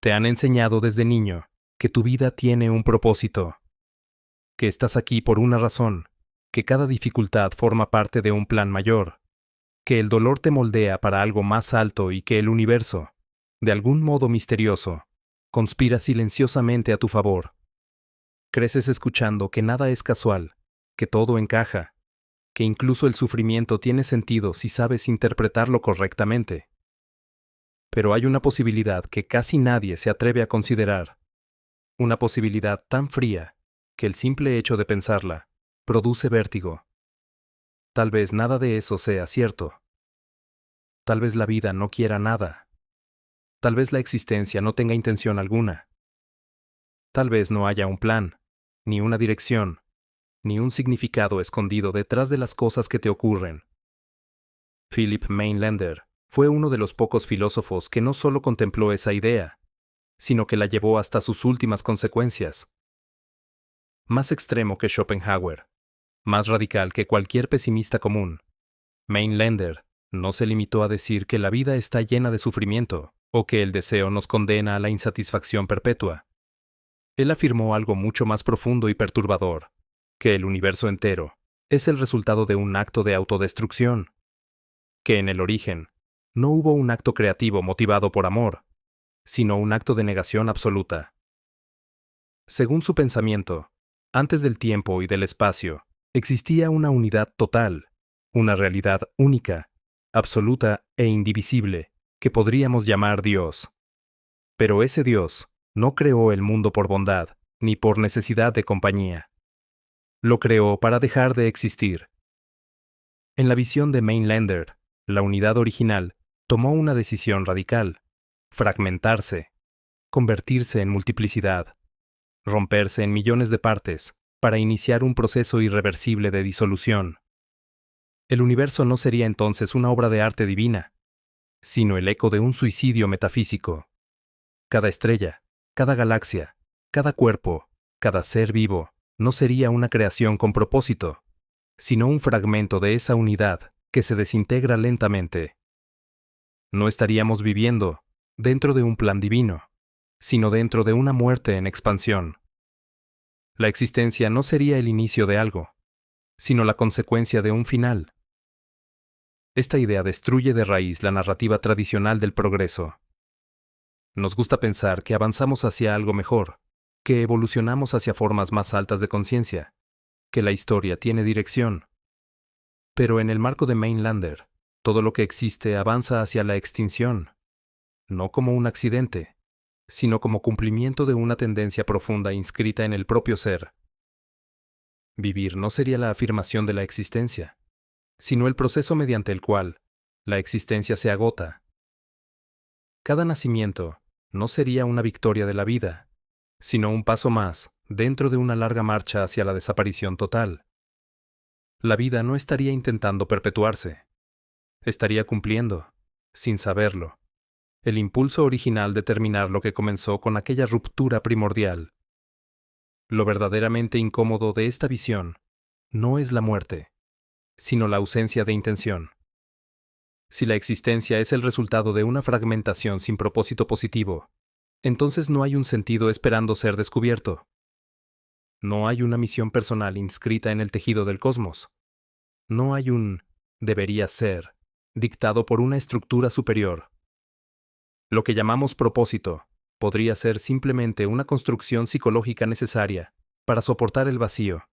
Te han enseñado desde niño que tu vida tiene un propósito, que estás aquí por una razón, que cada dificultad forma parte de un plan mayor, que el dolor te moldea para algo más alto y que el universo, de algún modo misterioso, conspira silenciosamente a tu favor. Creces escuchando que nada es casual, que todo encaja, que incluso el sufrimiento tiene sentido si sabes interpretarlo correctamente. Pero hay una posibilidad que casi nadie se atreve a considerar, una posibilidad tan fría que el simple hecho de pensarla produce vértigo. Tal vez nada de eso sea cierto. Tal vez la vida no quiera nada. Tal vez la existencia no tenga intención alguna. Tal vez no haya un plan, ni una dirección, ni un significado escondido detrás de las cosas que te ocurren. Philip Mainlander fue uno de los pocos filósofos que no solo contempló esa idea, sino que la llevó hasta sus últimas consecuencias. Más extremo que Schopenhauer, más radical que cualquier pesimista común, Mainlander no se limitó a decir que la vida está llena de sufrimiento o que el deseo nos condena a la insatisfacción perpetua. Él afirmó algo mucho más profundo y perturbador, que el universo entero es el resultado de un acto de autodestrucción, que en el origen no hubo un acto creativo motivado por amor, sino un acto de negación absoluta. Según su pensamiento, antes del tiempo y del espacio, existía una unidad total, una realidad única, absoluta e indivisible, que podríamos llamar Dios. Pero ese Dios no creó el mundo por bondad, ni por necesidad de compañía. Lo creó para dejar de existir. En la visión de Mainlander, la unidad original tomó una decisión radical: fragmentarse, convertirse en multiplicidad, romperse en millones de partes, para iniciar un proceso irreversible de disolución. El universo no sería entonces una obra de arte divina, sino el eco de un suicidio metafísico. Cada estrella, cada galaxia, cada cuerpo, cada ser vivo, no sería una creación con propósito, sino un fragmento de esa unidad que se desintegra lentamente. No estaríamos viviendo dentro de un plan divino, sino dentro de una muerte en expansión. La existencia no sería el inicio de algo, sino la consecuencia de un final. Esta idea destruye de raíz la narrativa tradicional del progreso. Nos gusta pensar que avanzamos hacia algo mejor, que evolucionamos hacia formas más altas de conciencia, que la historia tiene dirección. Pero en el marco de Mainlander, todo lo que existe avanza hacia la extinción, no como un accidente, sino como cumplimiento de una tendencia profunda inscrita en el propio ser. Vivir no sería la afirmación de la existencia, sino el proceso mediante el cual la existencia se agota. Cada nacimiento no sería una victoria de la vida, sino un paso más dentro de una larga marcha hacia la desaparición total. La vida no estaría intentando perpetuarse, estaría cumpliendo, sin saberlo, el impulso original de terminar lo que comenzó con aquella ruptura primordial. Lo verdaderamente incómodo de esta visión no es la muerte, sino la ausencia de intención. Si la existencia es el resultado de una fragmentación sin propósito positivo, entonces no hay un sentido esperando ser descubierto. No hay una misión personal inscrita en el tejido del cosmos. No hay un debería ser dictado por una estructura superior. Lo que llamamos propósito podría ser simplemente una construcción psicológica necesaria para soportar el vacío.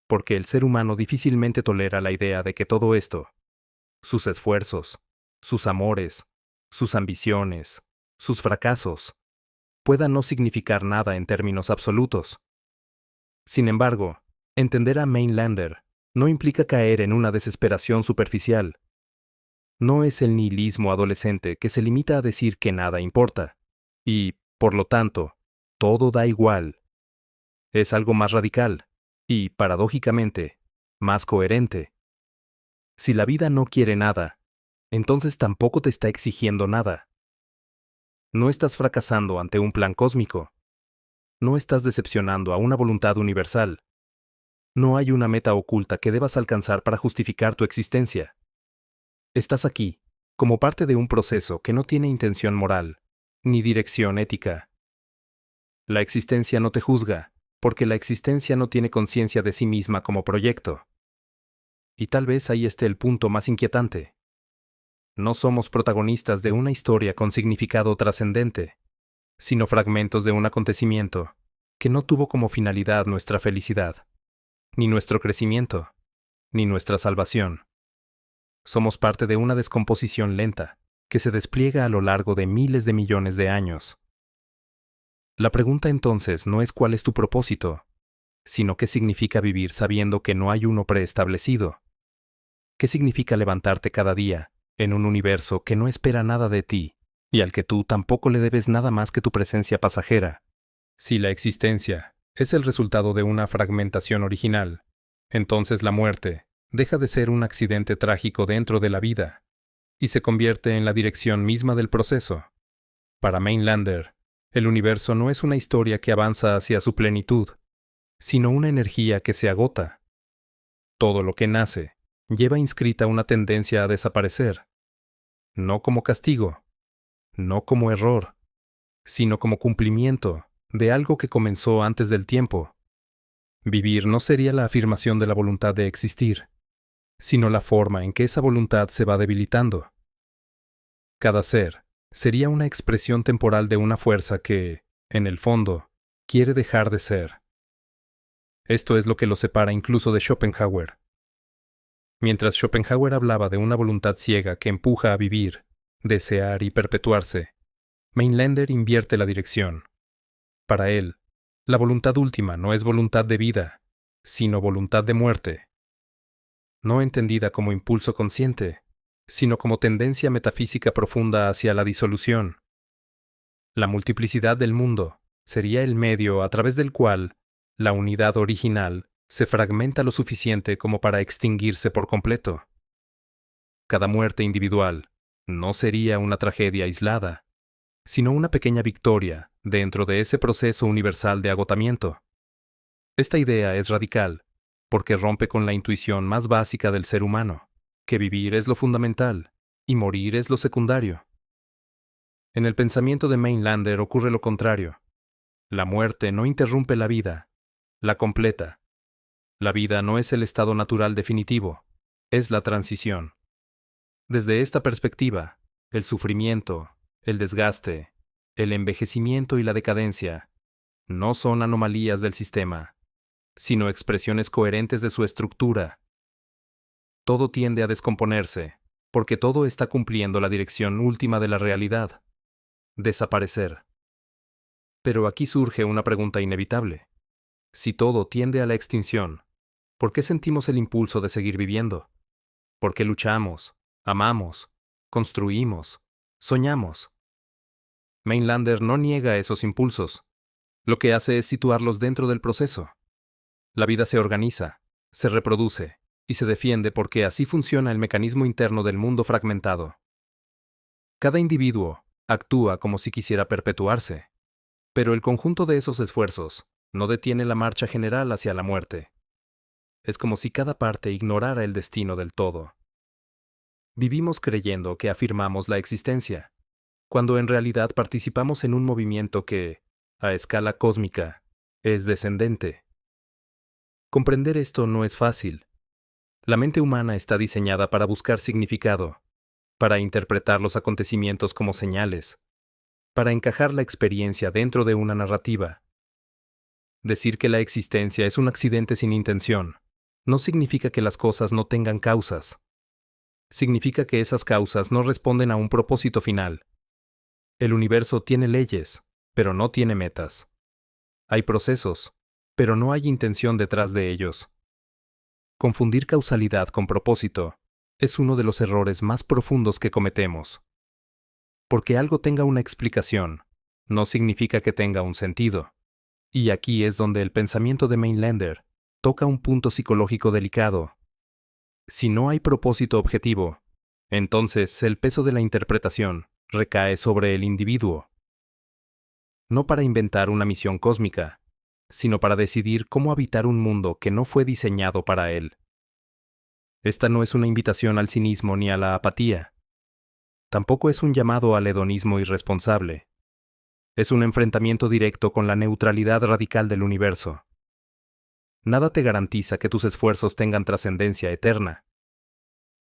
Porque el ser humano difícilmente tolera la idea de que todo esto, sus esfuerzos, sus amores, sus ambiciones, sus fracasos, pueda no significar nada en términos absolutos. Sin embargo, entender a Mainlander no implica caer en una desesperación superficial. No es el nihilismo adolescente que se limita a decir que nada importa, y, por lo tanto, todo da igual. Es algo más radical, y, paradójicamente, más coherente. Si la vida no quiere nada, entonces tampoco te está exigiendo nada. No estás fracasando ante un plan cósmico. No estás decepcionando a una voluntad universal. No hay una meta oculta que debas alcanzar para justificar tu existencia. Estás aquí, como parte de un proceso que no tiene intención moral, ni dirección ética. La existencia no te juzga, porque la existencia no tiene conciencia de sí misma como proyecto. Y tal vez ahí esté el punto más inquietante. No somos protagonistas de una historia con significado trascendente, sino fragmentos de un acontecimiento que no tuvo como finalidad nuestra felicidad, ni nuestro crecimiento, ni nuestra salvación. Somos parte de una descomposición lenta que se despliega a lo largo de miles de millones de años. La pregunta entonces no es cuál es tu propósito, sino qué significa vivir sabiendo que no hay uno preestablecido. ¿Qué significa levantarte cada día en un universo que no espera nada de ti y al que tú tampoco le debes nada más que tu presencia pasajera? Si la existencia es el resultado de una fragmentación original, entonces la muerte deja de ser un accidente trágico dentro de la vida y se convierte en la dirección misma del proceso. Para Mainlander, el universo no es una historia que avanza hacia su plenitud, sino una energía que se agota. Todo lo que nace lleva inscrita una tendencia a desaparecer, no como castigo, no como error, sino como cumplimiento de algo que comenzó antes del tiempo. Vivir no sería la afirmación de la voluntad de existir, sino la forma en que esa voluntad se va debilitando. Cada ser sería una expresión temporal de una fuerza que, en el fondo, quiere dejar de ser. Esto es lo que lo separa incluso de Schopenhauer. Mientras Schopenhauer hablaba de una voluntad ciega que empuja a vivir, desear y perpetuarse, Mainlander invierte la dirección. Para él, la voluntad última no es voluntad de vida, sino voluntad de muerte. No entendida como impulso consciente, sino como tendencia metafísica profunda hacia la disolución. La multiplicidad del mundo sería el medio a través del cual la unidad original se fragmenta lo suficiente como para extinguirse por completo. Cada muerte individual no sería una tragedia aislada, sino una pequeña victoria dentro de ese proceso universal de agotamiento. Esta idea es radical, porque rompe con la intuición más básica del ser humano, que vivir es lo fundamental y morir es lo secundario. En el pensamiento de Mainlander ocurre lo contrario. La muerte no interrumpe la vida, la completa. La vida no es el estado natural definitivo, es la transición. Desde esta perspectiva, el sufrimiento, el desgaste, el envejecimiento y la decadencia no son anomalías del sistema, sino expresiones coherentes de su estructura. Todo tiende a descomponerse, porque todo está cumpliendo la dirección última de la realidad: desaparecer. Pero aquí surge una pregunta inevitable. Si todo tiende a la extinción, ¿por qué sentimos el impulso de seguir viviendo? ¿Por qué luchamos, amamos, construimos, soñamos? Mainlander no niega esos impulsos. Lo que hace es situarlos dentro del proceso. La vida se organiza, se reproduce y se defiende porque así funciona el mecanismo interno del mundo fragmentado. Cada individuo actúa como si quisiera perpetuarse, pero el conjunto de esos esfuerzos no detiene la marcha general hacia la muerte. Es como si cada parte ignorara el destino del todo. Vivimos creyendo que afirmamos la existencia, cuando en realidad participamos en un movimiento que, a escala cósmica, es descendente. Comprender esto no es fácil. La mente humana está diseñada para buscar significado, para interpretar los acontecimientos como señales, para encajar la experiencia dentro de una narrativa. Decir que la existencia es un accidente sin intención no significa que las cosas no tengan causas. Significa que esas causas no responden a un propósito final. El universo tiene leyes, pero no tiene metas. Hay procesos, pero no hay intención detrás de ellos. Confundir causalidad con propósito es uno de los errores más profundos que cometemos. Porque algo tenga una explicación, no significa que tenga un sentido. Y aquí es donde el pensamiento de Mainlander toca un punto psicológico delicado. Si no hay propósito objetivo, entonces el peso de la interpretación recae sobre el individuo. No para inventar una misión cósmica, sino para decidir cómo habitar un mundo que no fue diseñado para él. Esta no es una invitación al cinismo ni a la apatía. Tampoco es un llamado al hedonismo irresponsable. Es un enfrentamiento directo con la neutralidad radical del universo. Nada te garantiza que tus esfuerzos tengan trascendencia eterna.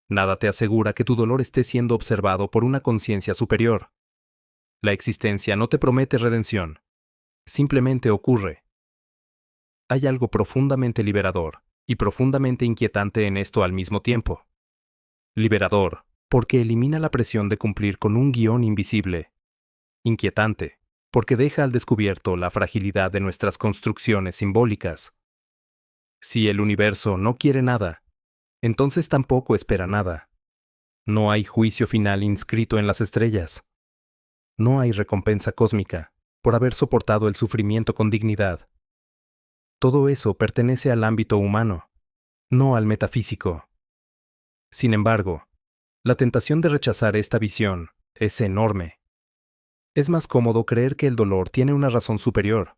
Nada te asegura que tu dolor esté siendo observado por una conciencia superior. La existencia no te promete redención. Simplemente ocurre. Hay algo profundamente liberador y profundamente inquietante en esto al mismo tiempo. Liberador, porque elimina la presión de cumplir con un guión invisible. Inquietante, porque deja al descubierto la fragilidad de nuestras construcciones simbólicas. Si el universo no quiere nada, entonces tampoco espera nada. No hay juicio final inscrito en las estrellas. No hay recompensa cósmica por haber soportado el sufrimiento con dignidad. Todo eso pertenece al ámbito humano, no al metafísico. Sin embargo, la tentación de rechazar esta visión es enorme. Es más cómodo creer que el dolor tiene una razón superior.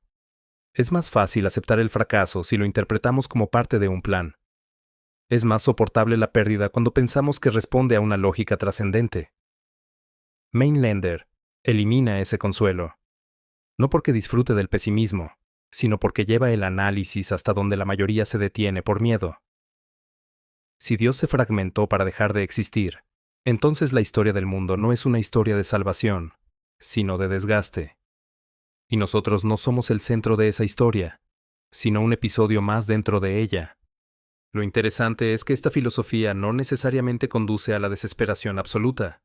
Es más fácil aceptar el fracaso si lo interpretamos como parte de un plan. Es más soportable la pérdida cuando pensamos que responde a una lógica trascendente. Mainlander elimina ese consuelo. No porque disfrute del pesimismo, sino porque lleva el análisis hasta donde la mayoría se detiene por miedo. Si Dios se fragmentó para dejar de existir, entonces la historia del mundo no es una historia de salvación, sino de desgaste. Y nosotros no somos el centro de esa historia, sino un episodio más dentro de ella. Lo interesante es que esta filosofía no necesariamente conduce a la desesperación absoluta.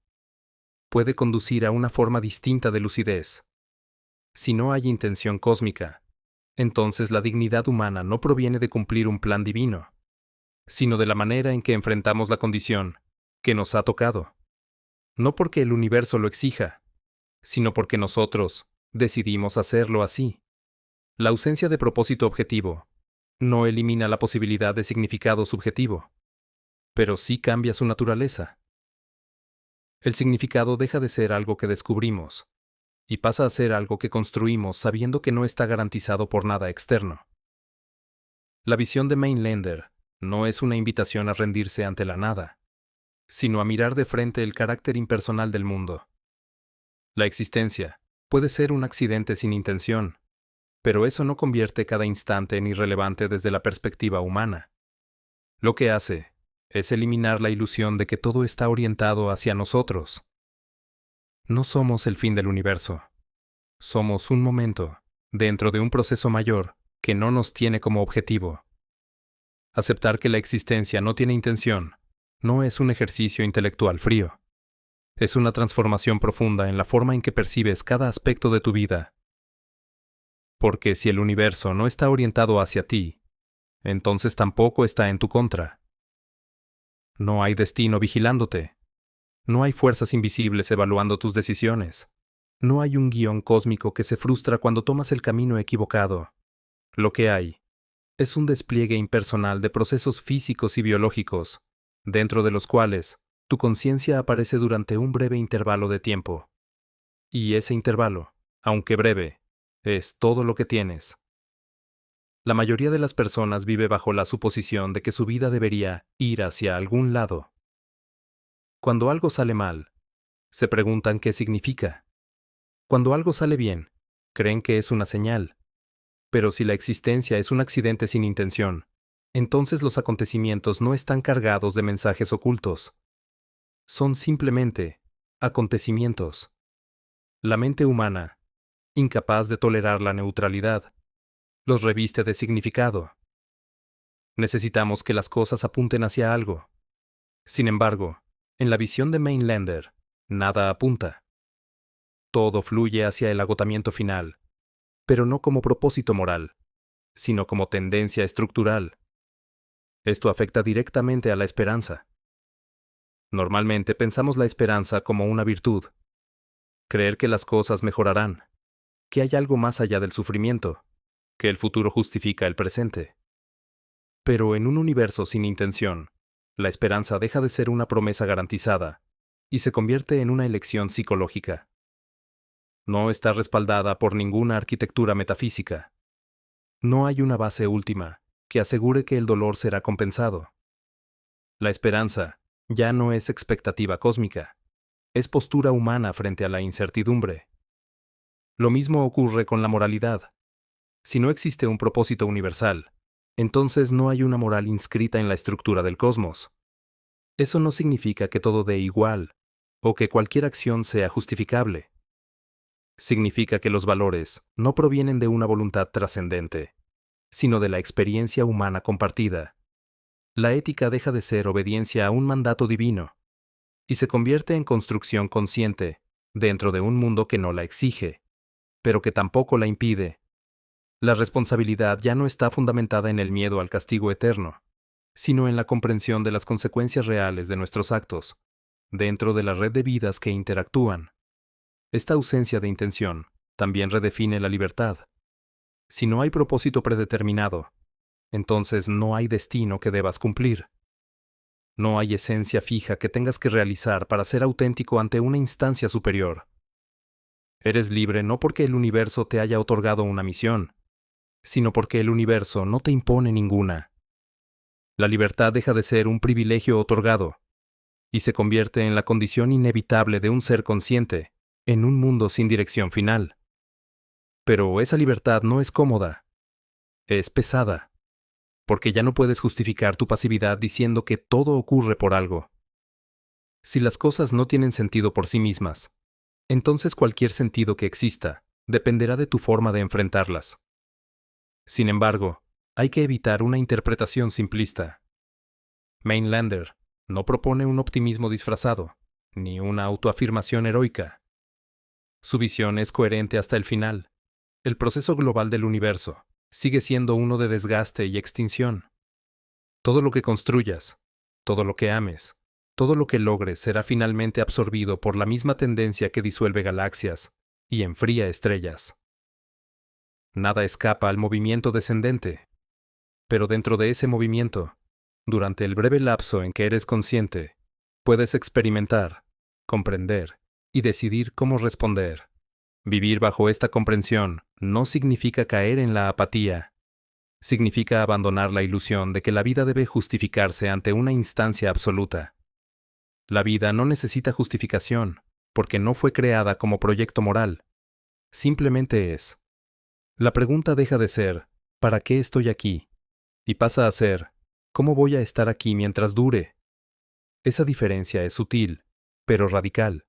Puede conducir a una forma distinta de lucidez. Si no hay intención cósmica, entonces la dignidad humana no proviene de cumplir un plan divino, sino de la manera en que enfrentamos la condición que nos ha tocado. No porque el universo lo exija, sino porque nosotros decidimos hacerlo así. La ausencia de propósito objetivo no elimina la posibilidad de significado subjetivo, pero sí cambia su naturaleza. El significado deja de ser algo que descubrimos y pasa a ser algo que construimos sabiendo que no está garantizado por nada externo. La visión de Mainlander no es una invitación a rendirse ante la nada, sino a mirar de frente el carácter impersonal del mundo. La existencia puede ser un accidente sin intención, pero eso no convierte cada instante en irrelevante desde la perspectiva humana. Lo que hace es eliminar la ilusión de que todo está orientado hacia nosotros. No somos el fin del universo. Somos un momento dentro de un proceso mayor que no nos tiene como objetivo. Aceptar que la existencia no tiene intención no es un ejercicio intelectual frío. Es una transformación profunda en la forma en que percibes cada aspecto de tu vida. Porque si el universo no está orientado hacia ti, entonces tampoco está en tu contra. No hay destino vigilándote. No hay fuerzas invisibles evaluando tus decisiones. No hay un guión cósmico que se frustra cuando tomas el camino equivocado. Lo que hay es un despliegue impersonal de procesos físicos y biológicos, dentro de los cuales tu conciencia aparece durante un breve intervalo de tiempo. Y ese intervalo, aunque breve, es todo lo que tienes. La mayoría de las personas vive bajo la suposición de que su vida debería ir hacia algún lado. Cuando algo sale mal, se preguntan qué significa. Cuando algo sale bien, creen que es una señal. Pero si la existencia es un accidente sin intención, entonces los acontecimientos no están cargados de mensajes ocultos. Son simplemente acontecimientos. La mente humana, incapaz de tolerar la neutralidad, los reviste de significado. Necesitamos que las cosas apunten hacia algo. Sin embargo, en la visión de Mainlander, nada apunta. Todo fluye hacia el agotamiento final, pero no como propósito moral, sino como tendencia estructural. Esto afecta directamente a la esperanza. Normalmente pensamos la esperanza como una virtud. Creer que las cosas mejorarán, que hay algo más allá del sufrimiento, que el futuro justifica el presente. Pero en un universo sin intención, la esperanza deja de ser una promesa garantizada y se convierte en una elección psicológica. No está respaldada por ninguna arquitectura metafísica. No hay una base última que asegure que el dolor será compensado. La esperanza ya no es expectativa cósmica, es postura humana frente a la incertidumbre. Lo mismo ocurre con la moralidad. Si no existe un propósito universal, entonces no hay una moral inscrita en la estructura del cosmos. Eso no significa que todo dé igual, o que cualquier acción sea justificable. Significa que los valores no provienen de una voluntad trascendente, sino de la experiencia humana compartida. La ética deja de ser obediencia a un mandato divino, y se convierte en construcción consciente, dentro de un mundo que no la exige, pero que tampoco la impide. La responsabilidad ya no está fundamentada en el miedo al castigo eterno, sino en la comprensión de las consecuencias reales de nuestros actos, dentro de la red de vidas que interactúan. Esta ausencia de intención también redefine la libertad. Si no hay propósito predeterminado, entonces no hay destino que debas cumplir. No hay esencia fija que tengas que realizar para ser auténtico ante una instancia superior. Eres libre no porque el universo te haya otorgado una misión, sino porque el universo no te impone ninguna. La libertad deja de ser un privilegio otorgado y se convierte en la condición inevitable de un ser consciente, en un mundo sin dirección final. Pero esa libertad no es cómoda, es pesada, porque ya no puedes justificar tu pasividad diciendo que todo ocurre por algo. Si las cosas no tienen sentido por sí mismas, entonces cualquier sentido que exista dependerá de tu forma de enfrentarlas. Sin embargo, hay que evitar una interpretación simplista. Mainlander no propone un optimismo disfrazado, ni una autoafirmación heroica. Su visión es coherente hasta el final. El proceso global del universo sigue siendo uno de desgaste y extinción. Todo lo que construyas, todo lo que ames, todo lo que logres será finalmente absorbido por la misma tendencia que disuelve galaxias y enfría estrellas. Nada escapa al movimiento descendente, pero dentro de ese movimiento, durante el breve lapso en que eres consciente, puedes experimentar, comprender y decidir cómo responder. Vivir bajo esta comprensión no significa caer en la apatía. Significa abandonar la ilusión de que la vida debe justificarse ante una instancia absoluta. La vida no necesita justificación, porque no fue creada como proyecto moral. Simplemente es. La pregunta deja de ser, ¿para qué estoy aquí? Y pasa a ser, ¿cómo voy a estar aquí mientras dure? Esa diferencia es sutil, pero radical.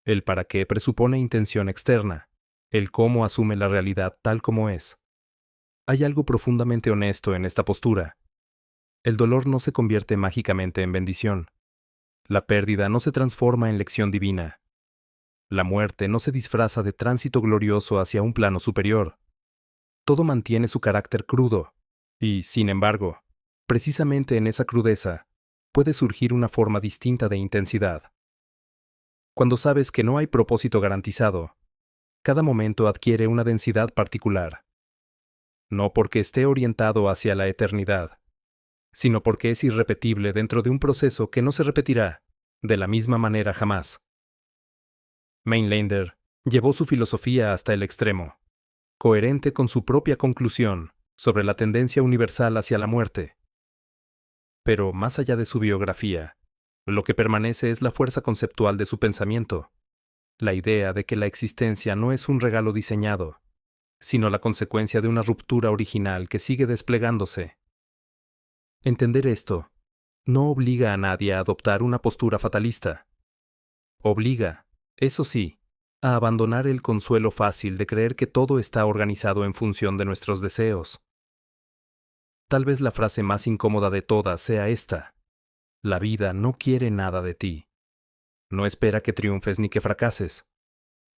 El para qué presupone intención externa, el cómo asume la realidad tal como es. Hay algo profundamente honesto en esta postura. El dolor no se convierte mágicamente en bendición. La pérdida no se transforma en lección divina. La muerte no se disfraza de tránsito glorioso hacia un plano superior. Todo mantiene su carácter crudo, y, sin embargo, precisamente en esa crudeza, puede surgir una forma distinta de intensidad. Cuando sabes que no hay propósito garantizado, cada momento adquiere una densidad particular. No porque esté orientado hacia la eternidad, sino porque es irrepetible dentro de un proceso que no se repetirá de la misma manera jamás. Mainlander llevó su filosofía hasta el extremo, coherente con su propia conclusión sobre la tendencia universal hacia la muerte. Pero más allá de su biografía, lo que permanece es la fuerza conceptual de su pensamiento, la idea de que la existencia no es un regalo diseñado, sino la consecuencia de una ruptura original que sigue desplegándose. Entender esto no obliga a nadie a adoptar una postura fatalista. Obliga, eso sí, a abandonar el consuelo fácil de creer que todo está organizado en función de nuestros deseos. Tal vez la frase más incómoda de todas sea esta: la vida no quiere nada de ti. No espera que triunfes ni que fracases.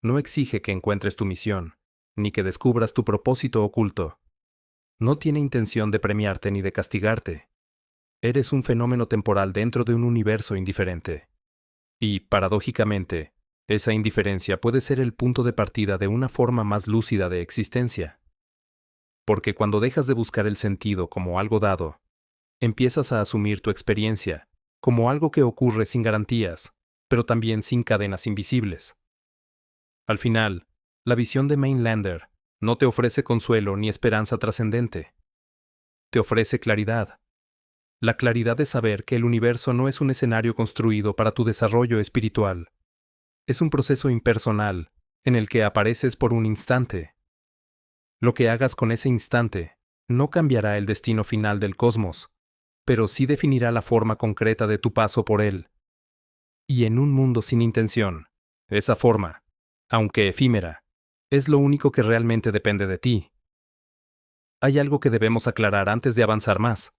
No exige que encuentres tu misión, ni que descubras tu propósito oculto. No tiene intención de premiarte ni de castigarte. Eres un fenómeno temporal dentro de un universo indiferente. Y, paradójicamente, esa indiferencia puede ser el punto de partida de una forma más lúcida de existencia. Porque cuando dejas de buscar el sentido como algo dado, empiezas a asumir tu experiencia como algo que ocurre sin garantías, pero también sin cadenas invisibles. Al final, la visión de Mainlander no te ofrece consuelo ni esperanza trascendente. Te ofrece claridad. La claridad de saber que el universo no es un escenario construido para tu desarrollo espiritual. Es un proceso impersonal, en el que apareces por un instante. Lo que hagas con ese instante no cambiará el destino final del cosmos, pero sí definirá la forma concreta de tu paso por él. Y en un mundo sin intención, esa forma, aunque efímera, es lo único que realmente depende de ti. Hay algo que debemos aclarar antes de avanzar más.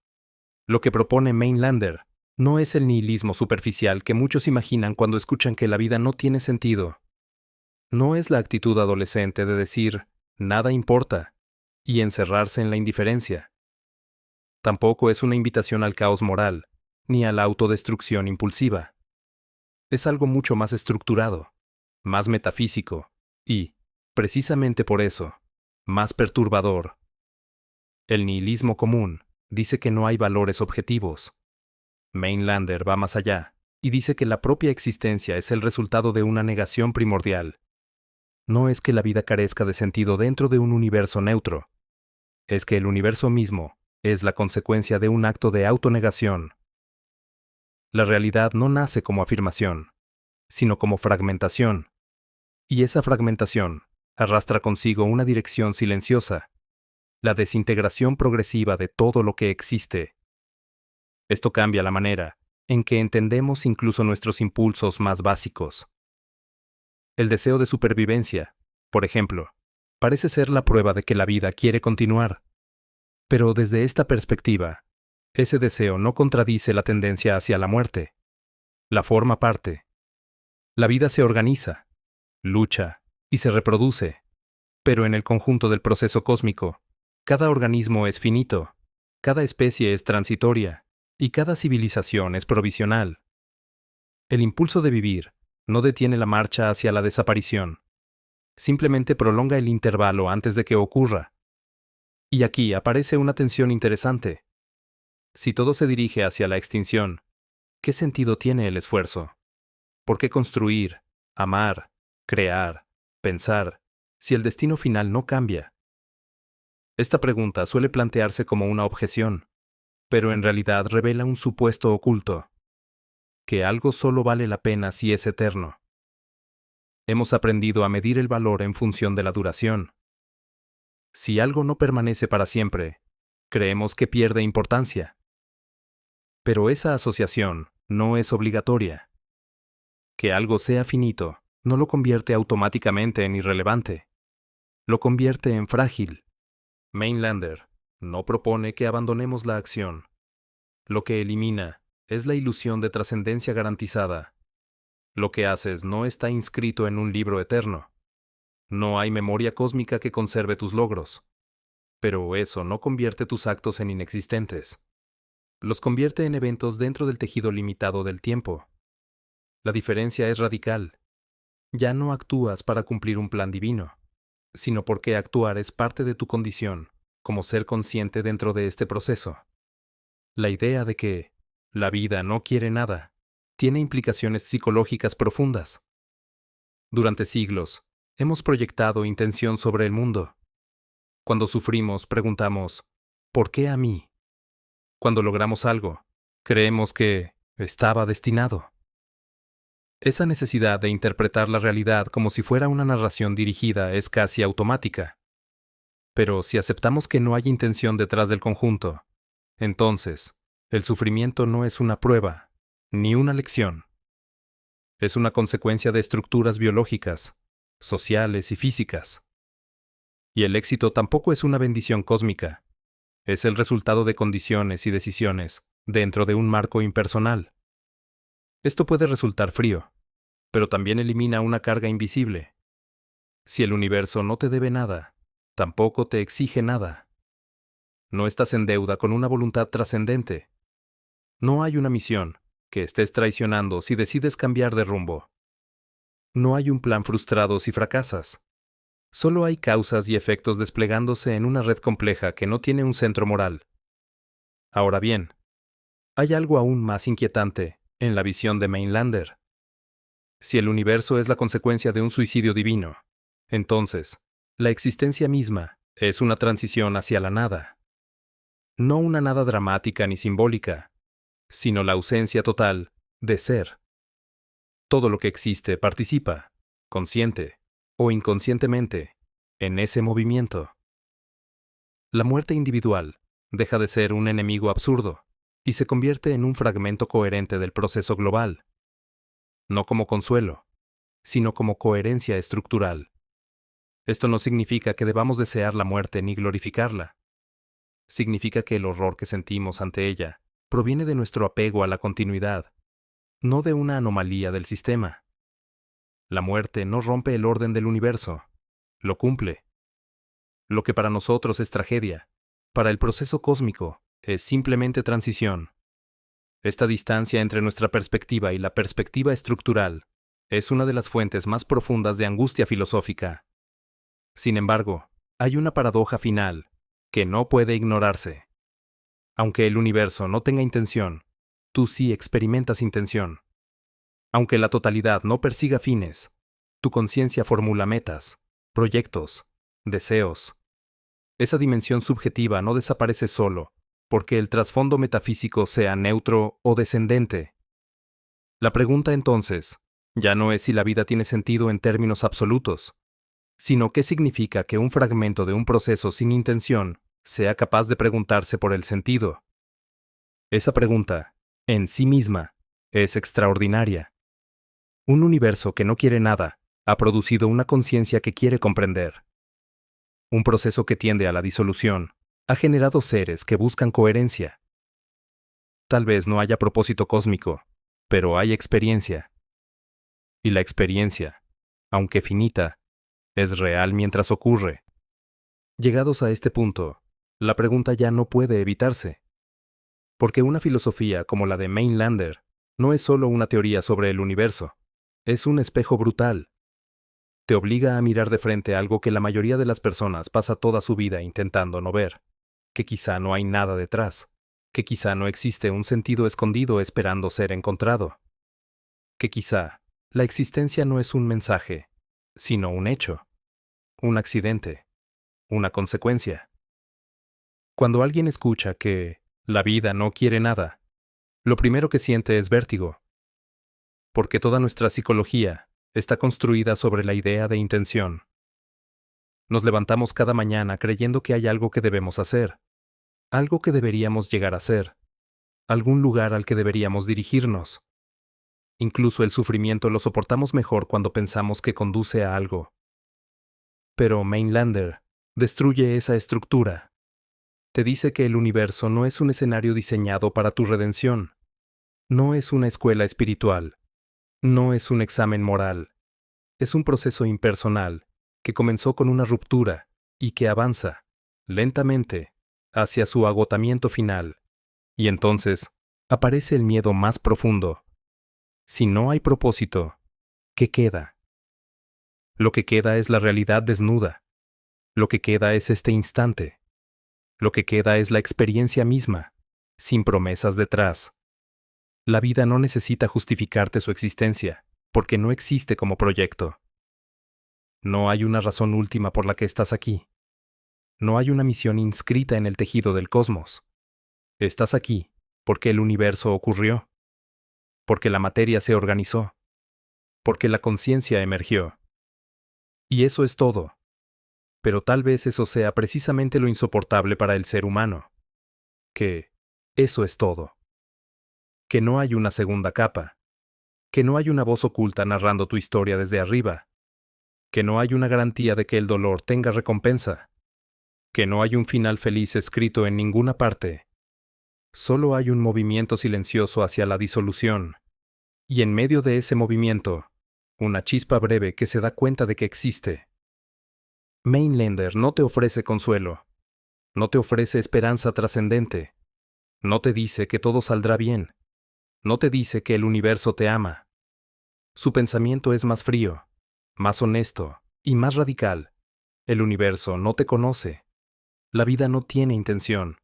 Lo que propone Mainlander no es el nihilismo superficial que muchos imaginan cuando escuchan que la vida no tiene sentido. No es la actitud adolescente de decir, nada importa, y encerrarse en la indiferencia. Tampoco es una invitación al caos moral, ni a la autodestrucción impulsiva. Es algo mucho más estructurado, más metafísico, y, precisamente por eso, más perturbador. El nihilismo común dice que no hay valores objetivos. Mainlander va más allá, y dice que la propia existencia es el resultado de una negación primordial. No es que la vida carezca de sentido dentro de un universo neutro, es que el universo mismo es la consecuencia de un acto de autonegación. La realidad no nace como afirmación, sino como fragmentación, y esa fragmentación arrastra consigo una dirección silenciosa, la desintegración progresiva de todo lo que existe. Esto cambia la manera en que entendemos incluso nuestros impulsos más básicos. El deseo de supervivencia, por ejemplo, parece ser la prueba de que la vida quiere continuar. Pero desde esta perspectiva, ese deseo no contradice la tendencia hacia la muerte. La forma parte. La vida se organiza, lucha y se reproduce. Pero en el conjunto del proceso cósmico, cada organismo es finito, cada especie es transitoria y cada civilización es provisional. El impulso de vivir no detiene la marcha hacia la desaparición, simplemente prolonga el intervalo antes de que ocurra. Y aquí aparece una tensión interesante. Si todo se dirige hacia la extinción, ¿qué sentido tiene el esfuerzo? ¿Por qué construir, amar, crear, pensar, si el destino final no cambia? Esta pregunta suele plantearse como una objeción, pero en realidad revela un supuesto oculto, que algo solo vale la pena si es eterno. Hemos aprendido a medir el valor en función de la duración. Si algo no permanece para siempre, creemos que pierde importancia. Pero esa asociación no es obligatoria. Que algo sea finito no lo convierte automáticamente en irrelevante. Lo convierte en frágil. Mainlander no propone que abandonemos la acción. Lo que elimina es la ilusión de trascendencia garantizada. Lo que haces no está inscrito en un libro eterno. No hay memoria cósmica que conserve tus logros. Pero eso no convierte tus actos en inexistentes. Los convierte en eventos dentro del tejido limitado del tiempo. La diferencia es radical. Ya no actúas para cumplir un plan divino, sino porque actuar es parte de tu condición, como ser consciente dentro de este proceso. La idea de que la vida no quiere nada tiene implicaciones psicológicas profundas. Durante siglos, hemos proyectado intención sobre el mundo. Cuando sufrimos, preguntamos, ¿por qué a mí? Cuando logramos algo, creemos que estaba destinado. Esa necesidad de interpretar la realidad como si fuera una narración dirigida es casi automática. Pero si aceptamos que no hay intención detrás del conjunto, entonces, el sufrimiento no es una prueba, ni una lección. Es una consecuencia de estructuras biológicas, sociales y físicas. Y el éxito tampoco es una bendición cósmica. Es el resultado de condiciones y decisiones dentro de un marco impersonal. Esto puede resultar frío, pero también elimina una carga invisible. Si el universo no te debe nada, tampoco te exige nada. No estás en deuda con una voluntad trascendente. No hay una misión que estés traicionando si decides cambiar de rumbo. No hay un plan frustrado si fracasas. Solo hay causas y efectos desplegándose en una red compleja que no tiene un centro moral. Ahora bien, hay algo aún más inquietante en la visión de Mainlander. Si el universo es la consecuencia de un suicidio divino, entonces, la existencia misma es una transición hacia la nada. No una nada dramática ni simbólica, sino la ausencia total de ser. Todo lo que existe participa, consciente, o inconscientemente, en ese movimiento. La muerte individual deja de ser un enemigo absurdo y se convierte en un fragmento coherente del proceso global, no como consuelo, sino como coherencia estructural. Esto no significa que debamos desear la muerte ni glorificarla. Significa que el horror que sentimos ante ella proviene de nuestro apego a la continuidad, no de una anomalía del sistema. La muerte no rompe el orden del universo, lo cumple. Lo que para nosotros es tragedia, para el proceso cósmico es simplemente transición. Esta distancia entre nuestra perspectiva y la perspectiva estructural es una de las fuentes más profundas de angustia filosófica. Sin embargo, hay una paradoja final que no puede ignorarse. Aunque el universo no tenga intención, tú sí experimentas intención. Aunque la totalidad no persiga fines, tu conciencia formula metas, proyectos, deseos. Esa dimensión subjetiva no desaparece solo porque el trasfondo metafísico sea neutro o descendente. La pregunta entonces ya no es si la vida tiene sentido en términos absolutos, sino qué significa que un fragmento de un proceso sin intención sea capaz de preguntarse por el sentido. Esa pregunta, en sí misma, es extraordinaria. Un universo que no quiere nada ha producido una conciencia que quiere comprender. Un proceso que tiende a la disolución ha generado seres que buscan coherencia. Tal vez no haya propósito cósmico, pero hay experiencia. Y la experiencia, aunque finita, es real mientras ocurre. Llegados a este punto, la pregunta ya no puede evitarse. Porque una filosofía como la de Mainlander no es solo una teoría sobre el universo, es un espejo brutal. Te obliga a mirar de frente algo que la mayoría de las personas pasa toda su vida intentando no ver, que quizá no hay nada detrás, que quizá no existe un sentido escondido esperando ser encontrado, que quizá la existencia no es un mensaje, sino un hecho, un accidente, una consecuencia. Cuando alguien escucha que la vida no quiere nada, lo primero que siente es vértigo, porque toda nuestra psicología está construida sobre la idea de intención. Nos levantamos cada mañana creyendo que hay algo que debemos hacer, algo que deberíamos llegar a ser, algún lugar al que deberíamos dirigirnos. Incluso el sufrimiento lo soportamos mejor cuando pensamos que conduce a algo. Pero Mainlander destruye esa estructura. Te dice que el universo no es un escenario diseñado para tu redención, no es una escuela espiritual, no es un examen moral, es un proceso impersonal que comenzó con una ruptura y que avanza, lentamente, hacia su agotamiento final. Y entonces, aparece el miedo más profundo. Si no hay propósito, ¿qué queda? Lo que queda es la realidad desnuda. Lo que queda es este instante. Lo que queda es la experiencia misma, sin promesas detrás. La vida no necesita justificarte su existencia, porque no existe como proyecto. No hay una razón última por la que estás aquí. No hay una misión inscrita en el tejido del cosmos. Estás aquí porque el universo ocurrió, porque la materia se organizó, porque la conciencia emergió. Y eso es todo. Pero tal vez eso sea precisamente lo insoportable para el ser humano. Que eso es todo. Que no hay una segunda capa. Que no hay una voz oculta narrando tu historia desde arriba. Que no hay una garantía de que el dolor tenga recompensa. Que no hay un final feliz escrito en ninguna parte. Solo hay un movimiento silencioso hacia la disolución. Y en medio de ese movimiento, una chispa breve que se da cuenta de que existe. Mainlander no te ofrece consuelo. No te ofrece esperanza trascendente. No te dice que todo saldrá bien. No te dice que el universo te ama. Su pensamiento es más frío, más honesto y más radical. El universo no te conoce. La vida no tiene intención.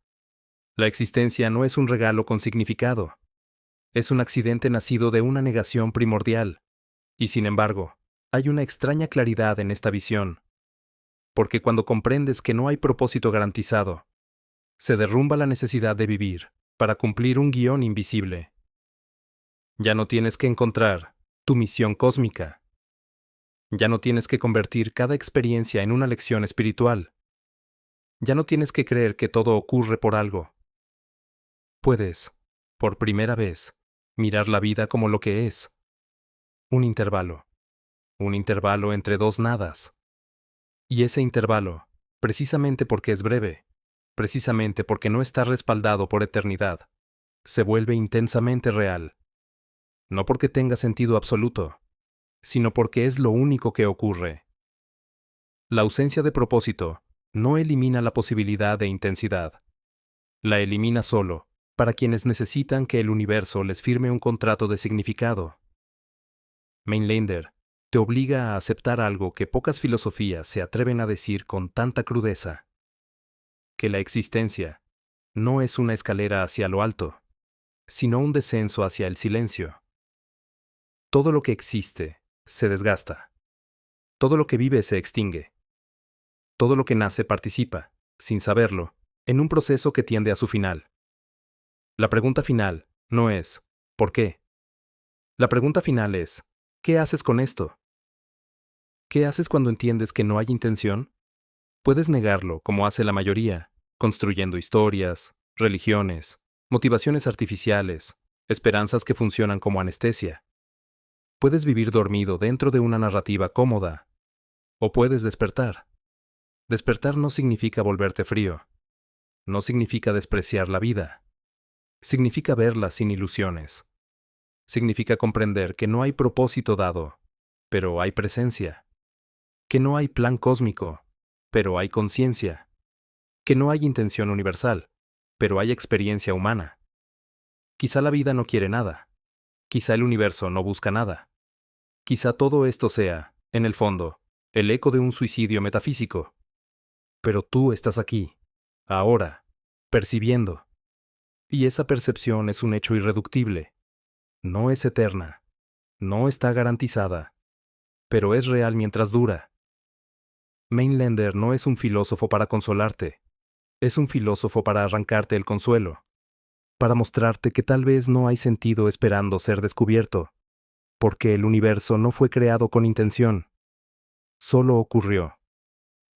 La existencia no es un regalo con significado. Es un accidente nacido de una negación primordial. Y sin embargo, hay una extraña claridad en esta visión. Porque cuando comprendes que no hay propósito garantizado, se derrumba la necesidad de vivir para cumplir un guión invisible. Ya no tienes que encontrar tu misión cósmica. Ya no tienes que convertir cada experiencia en una lección espiritual. Ya no tienes que creer que todo ocurre por algo. Puedes, por primera vez, mirar la vida como lo que es. Un intervalo. Un intervalo entre dos nadas. Y ese intervalo, precisamente porque es breve, precisamente porque no está respaldado por eternidad, se vuelve intensamente real. No porque tenga sentido absoluto, sino porque es lo único que ocurre. La ausencia de propósito no elimina la posibilidad de intensidad. La elimina solo para quienes necesitan que el universo les firme un contrato de significado. Mainlander te obliga a aceptar algo que pocas filosofías se atreven a decir con tanta crudeza: que la existencia no es una escalera hacia lo alto, sino un descenso hacia el silencio. Todo lo que existe se desgasta. Todo lo que vive se extingue. Todo lo que nace participa, sin saberlo, en un proceso que tiende a su final. La pregunta final no es ¿por qué? La pregunta final es ¿qué haces con esto? ¿Qué haces cuando entiendes que no hay intención? Puedes negarlo, como hace la mayoría, construyendo historias, religiones, motivaciones artificiales, esperanzas que funcionan como anestesia. Puedes vivir dormido dentro de una narrativa cómoda, o puedes despertar. Despertar no significa volverte frío, no significa despreciar la vida, significa verla sin ilusiones. Significa comprender que no hay propósito dado, pero hay presencia, que no hay plan cósmico, pero hay conciencia, que no hay intención universal, pero hay experiencia humana. Quizá la vida no quiere nada, quizá el universo no busca nada, quizá todo esto sea, en el fondo, el eco de un suicidio metafísico. Pero tú estás aquí, ahora, percibiendo. Y esa percepción es un hecho irreductible. No es eterna, no está garantizada, pero es real mientras dura. Mainlander no es un filósofo para consolarte, es un filósofo para arrancarte el consuelo, para mostrarte que tal vez no hay sentido esperando ser descubierto, porque el universo no fue creado con intención, solo ocurrió,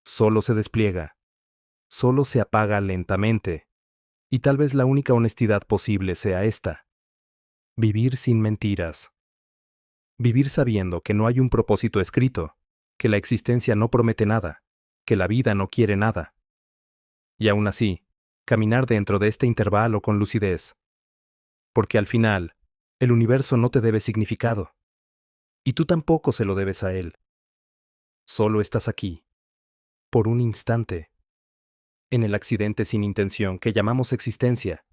solo se despliega, solo se apaga lentamente, y tal vez la única honestidad posible sea esta: vivir sin mentiras. Vivir sabiendo que no hay un propósito escrito, que la existencia no promete nada, que la vida no quiere nada. Y aún así, caminar dentro de este intervalo con lucidez. Porque al final, el universo no te debe significado. Y tú tampoco se lo debes a él. Solo estás aquí, por un instante, en el accidente sin intención que llamamos existencia.